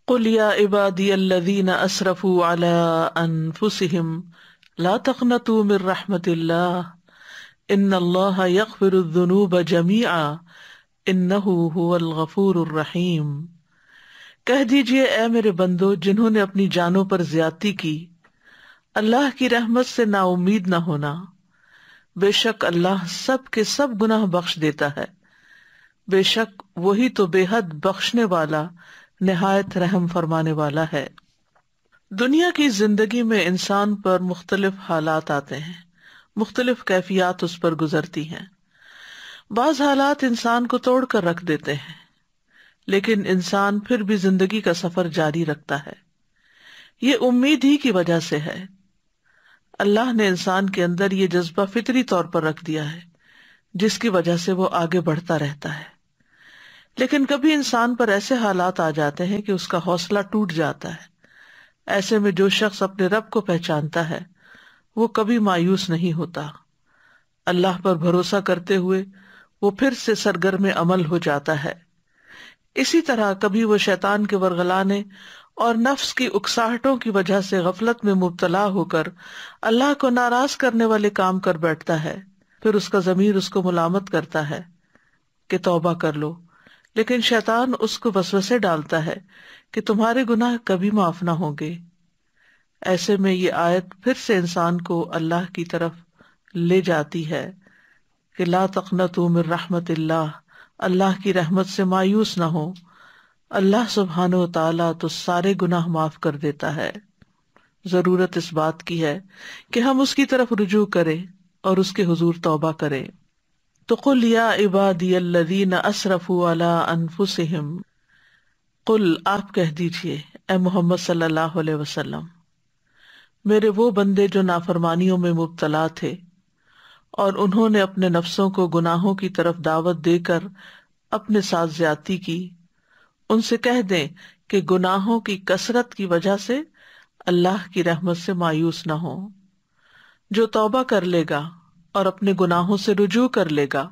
قل یا عبادی الذین اسرفوا علی انفسہم لا تقنطوا من رحمت اللہ ان اللہ یغفر الذنوب جمیعا انہ هو الغفور الرحیم۔ کہہ دیجئے اے میرے بندو جنہوں نے اپنی جانوں پر زیادتی کی، اللہ کی رحمت سے نا امید نہ ہونا، بے شک اللہ سب کے سب گناہ بخش دیتا ہے، بے شک وہی تو بے حد بخشنے والا نہایت رحم فرمانے والا ہے۔ دنیا کی زندگی میں انسان پر مختلف حالات آتے ہیں، مختلف کیفیات اس پر گزرتی ہیں۔ بعض حالات انسان کو توڑ کر رکھ دیتے ہیں، لیکن انسان پھر بھی زندگی کا سفر جاری رکھتا ہے۔ یہ امید ہی کی وجہ سے ہے۔ اللہ نے انسان کے اندر یہ جذبہ فطری طور پر رکھ دیا ہے، جس کی وجہ سے وہ آگے بڑھتا رہتا ہے۔ لیکن کبھی انسان پر ایسے حالات آ جاتے ہیں کہ اس کا حوصلہ ٹوٹ جاتا ہے۔ ایسے میں جو شخص اپنے رب کو پہچانتا ہے وہ کبھی مایوس نہیں ہوتا، اللہ پر بھروسہ کرتے ہوئے وہ پھر سے سرگرم عمل ہو جاتا ہے۔ اسی طرح کبھی وہ شیطان کے ورغلانے اور نفس کی اکساہٹوں کی وجہ سے غفلت میں مبتلا ہو کر اللہ کو ناراض کرنے والے کام کر بیٹھتا ہے، پھر اس کا ضمیر اس کو ملامت کرتا ہے کہ توبہ کر لو، لیکن شیطان اس کو وسوسے ڈالتا ہے کہ تمہارے گناہ کبھی معاف نہ ہوں گے۔ ایسے میں یہ آیت پھر سے انسان کو اللہ کی طرف لے جاتی ہے کہ لا تقنطوا من رحمت اللہ، اللہ کی رحمت سے مایوس نہ ہو، اللہ سبحانہ و تعالیٰ تو سارے گناہ معاف کر دیتا ہے۔ ضرورت اس بات کی ہے کہ ہم اس کی طرف رجوع کریں اور اس کے حضور توبہ کریں۔ تو قل یا عبادی الذین اسرفوا علی انفسہم، قل آپ کہہ دیجئے اے محمد صلی اللہ علیہ وسلم، میرے وہ بندے جو نافرمانیوں میں مبتلا تھے اور انہوں نے اپنے نفسوں کو گناہوں کی طرف دعوت دے کر اپنے ساتھ زیادتی کی، ان سے کہہ دیں کہ گناہوں کی کثرت کی وجہ سے اللہ کی رحمت سے مایوس نہ ہو۔ جو توبہ کر لے گا اور اپنے گناہوں سے رجوع کر لے گا،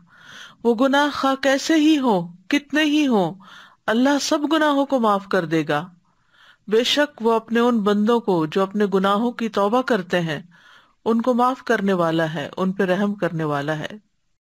وہ گناہ خواہ کیسے ہی ہو، کتنے ہی ہوں، اللہ سب گناہوں کو معاف کر دے گا۔ بے شک وہ اپنے ان بندوں کو جو اپنے گناہوں کی توبہ کرتے ہیں ان کو معاف کرنے والا ہے، ان پہ رحم کرنے والا ہے۔